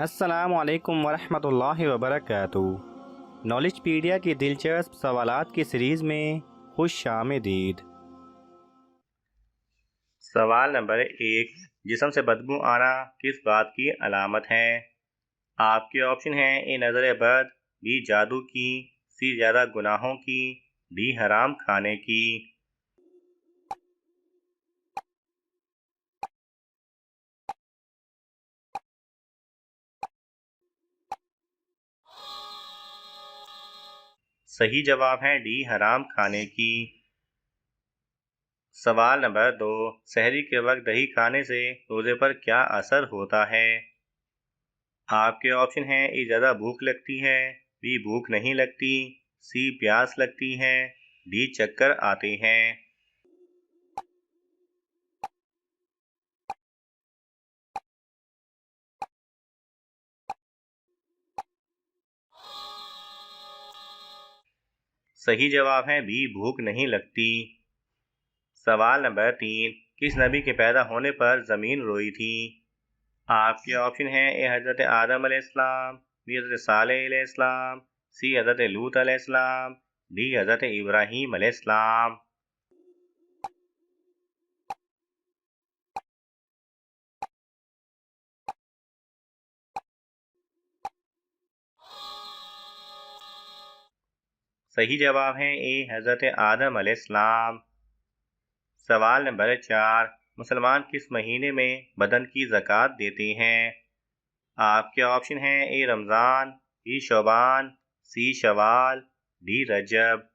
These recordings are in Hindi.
अस्सलामु अलैकुम वरहमतुल्लाहि वबरकातुहू। नॉलेजपीडिया की दिलचस्प सवालात की सीरीज़ में खुश आमदीद। सवाल नंबर 1। जिस्म से बदबू आना किस बात की अलामत है? आपके ऑप्शन हैं: ए नज़र बद, बी जादू की, सी ज़्यादा गुनाहों की, डी हराम खाने की। सही जवाब है डी हराम खाने की। सवाल नंबर 2। सहरी के वक्त दही खाने से रोज़े पर क्या असर होता है? आपके ऑप्शन हैं: ए ज़्यादा भूख लगती है, बी भूख नहीं लगती, सी प्यास लगती है, डी चक्कर आते हैं। सही जवाब है बी भूख नहीं लगती। सवाल नंबर 3। किस नबी के पैदा होने पर ज़मीन रोई थी? आपके ऑप्शन हैं: ए हज़रत आदम अलैहिस्सलाम, बी हज़रत सालेह अलैहिस्सलाम, सी हज़रत लूत अलैहिस्सलाम, डी हज़रत इब्राहीम अलैहिस्सलाम। सही जवाब है ए हज़रत आदम अलैहिस्सलाम। सवाल नंबर 4। मुसलमान किस महीने में बदन की ज़कात देते हैं? आपके ऑप्शन हैं: ए रमज़ान, बी शौबान, सी शवाल, डी रजब।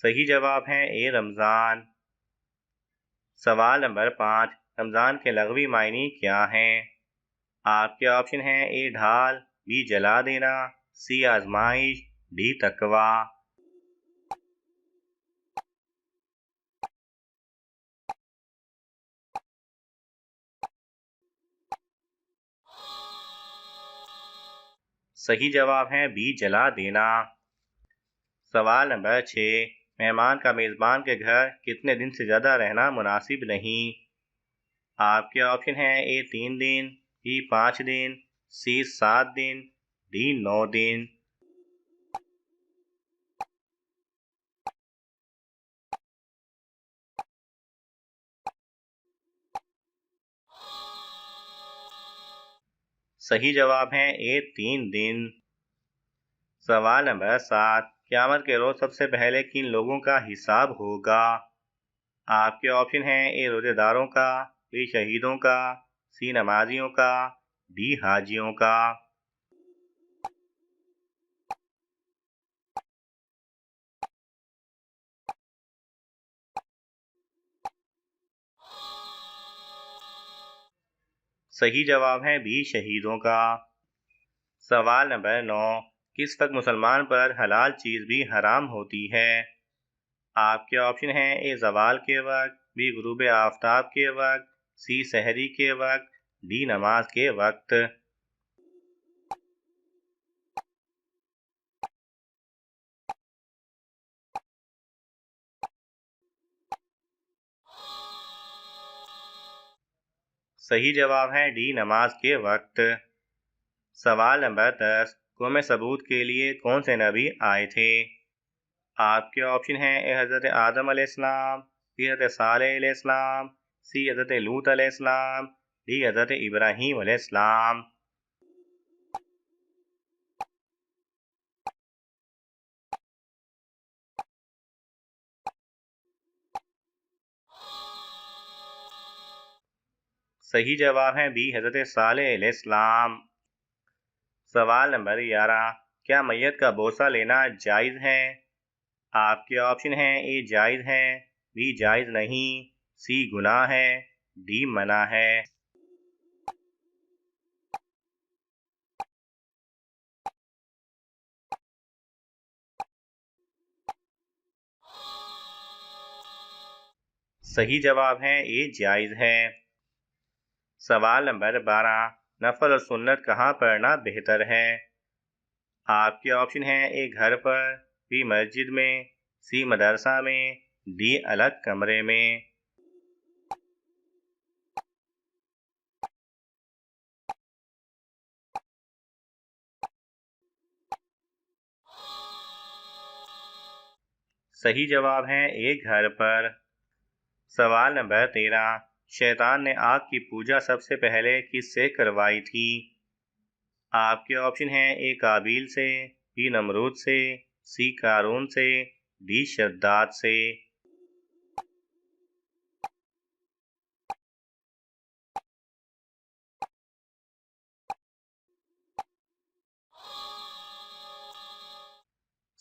सही जवाब है ए रमज़ान। सवाल नंबर 5। रमज़ान के लग़वी मायने क्या हैं? आपके ऑप्शन हैं: ए ढाल, बी जला देना, सी आजमाइश, डी तकवा। सही जवाब है बी जला देना। सवाल नंबर 6। मेहमान का मेज़बान के घर कितने दिन से ज़्यादा रहना मुनासिब नहीं? आपके ऑप्शन हैं: ए 3 दिन, बी 5 दिन, सी 7 दिन, डी 9 दिन। सही जवाब है ए 3 दिन। सवाल नंबर 7। क़यामत के रोज़ सबसे पहले किन लोगों का हिसाब होगा? आपके ऑप्शन हैं: ए रोज़ेदारों का, बी शहीदों का, सी नमाजियों का, डी हाजियों का। सही जवाब है बी शहीदों का। सवाल नंबर 9। किस वक्त मुसलमान पर हलाल चीज़ भी हराम होती है? आपके ऑप्शन हैं: ए ज़वाल के वक्त, बी गुरूब आफ़ताब के वक्त, सी सहरी के वक्त, डी नमाज के वक्त। सही जवाब है डी नमाज के वक्त। सवाल नंबर 10। कौम सबूत के लिए कौन से नबी आए थे? आपके ऑप्शन हैं: ए हज़रत आदम अलैहिस्सलाम, बी हज़रत सालेह अलैहिस्सलाम, सी हज़रत लूत अलैहिस्सलाम, डी हज़रत इब्राहीम अलैहिस्सलाम। सही जवाब है बी हज़रत सालेह अलैहिस्सलाम। सवाल नंबर 11। क्या मैयत का बोसा लेना जायज़ है? आपके ऑप्शन हैं: ए जायज़ है, बी जायज़ नहीं, सी गुनाह है, डी मना है। सही जवाब है ए जायज़ है। सवाल नंबर 12। नफल और सुन्नत कहाँ पढ़ना बेहतर है? आपके ऑप्शन हैं ए घर पर, बी मस्जिद में, सी मदरसा में, डी अलग कमरे में। सही जवाब है ए घर पर। सवाल नंबर 13, शैतान ने आग की पूजा सबसे पहले किससे करवाई थी? आपके ऑप्शन हैं ए काबिल से, बी नमरूद से, सी कारून से, डी शद्दाद से।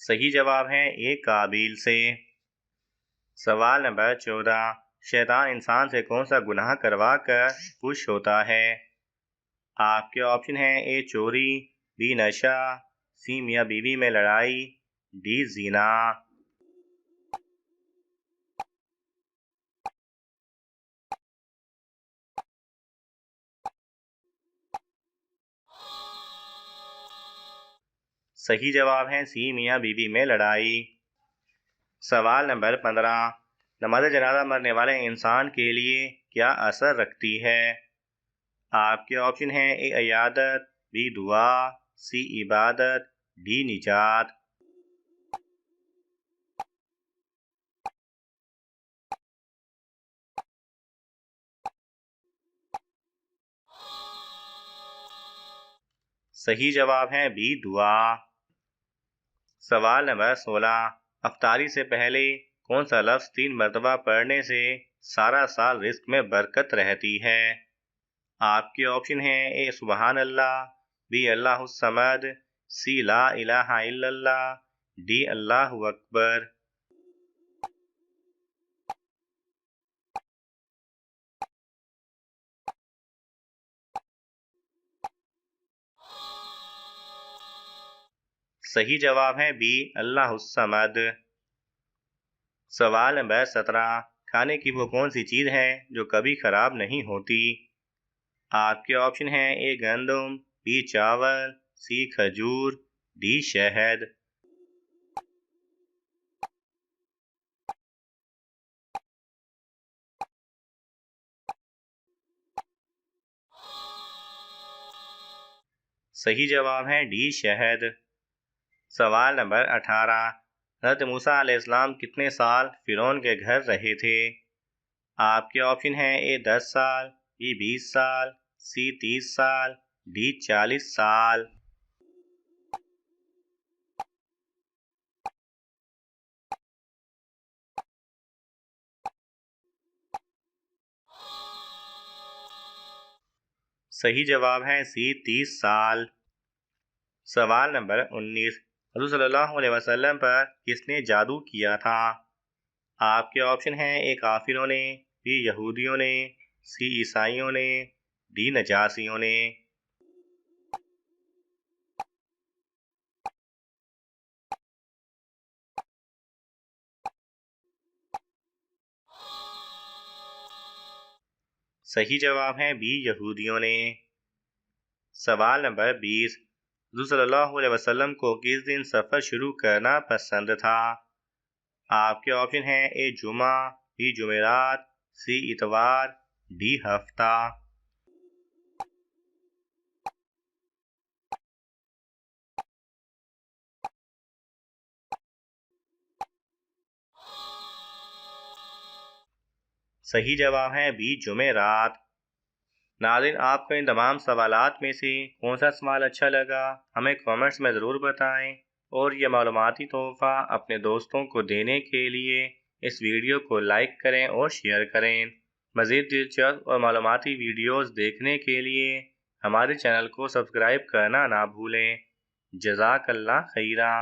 सही जवाब है ए काबिल से। सवाल नंबर 14, शैतान इंसान से कौन सा गुनाह करवा कर खुश होता है? आपके ऑप्शन हैं ए चोरी, बी नशा, सी मियाँ बीवी में लड़ाई, डी जीना। सही जवाब है सी मियाँ बीवी में लड़ाई। सवाल नंबर 15, नमाज जनाजा मरने वाले इंसान के लिए क्या असर रखती है? आपके ऑप्शन हैं ए इयादत, बी दुआ, सी इबादत, डी निजात। सही जवाब है बी दुआ। सवाल नंबर 16, अफ्तारी से पहले कौन सा लफ्ज़ 3 मरतबा पढ़ने से सारा साल रिस्क में बरकत रहती है? आपके ऑप्शन हैं ए सुबहान अल्लाह, बी अल्लाहु समद, सी ला इलाहा इल्लल्लाह, डी अल्लाहु अकबर। सही जवाब है बी अल्लाहु समद। सवाल नंबर 17, खाने की वो कौन सी चीज़ है जो कभी खराब नहीं होती? आपके ऑप्शन हैं ए गंदम, बी चावल, सी खजूर, डी शहद। सही जवाब है डी शहद। सवाल नंबर 18, हज़रत मूसा अलैहिस्सलाम कितने साल फ़िरौन के घर रहे थे? आपके ऑप्शन हैं ए 10 साल, बी 20 साल, सी 30 साल, डी 40 साल। सही जवाब है सी 30 साल। सवाल नंबर 19, हुज़ूर सल्लल्लाहु अलैहि वसल्लम पर किसने जादू किया था? आपके ऑप्शन हैं ए काफिरों ने, बी यहूदियों ने, सी ईसाइयों ने, डी नजासियों ने। सही जवाब है बी यहूदियों ने। सवाल नंबर 20, हुज़ूर सल्लल्लाहु अलैहि वसल्लम को किस दिन सफ़र शुरू करना पसंद था? आपके ऑप्शन हैं ए जुमा, बी जुमेरात, सी इतवार, डी हफ्ता। सही जवाब है बी जुमेरात। नाज़रीन, आपको इन तमाम सवालात में से कौन सा सवाल अच्छा लगा हमें कमेंट्स में ज़रूर बताएं, और ये मालूमाती तोहफ़ा अपने दोस्तों को देने के लिए इस वीडियो को लाइक करें और शेयर करें। मज़ीद दिलचस्प और मालूमाती वीडियोज़ देखने के लिए हमारे चैनल को सब्सक्राइब करना ना भूलें। जज़ाकल्लाह खैरा।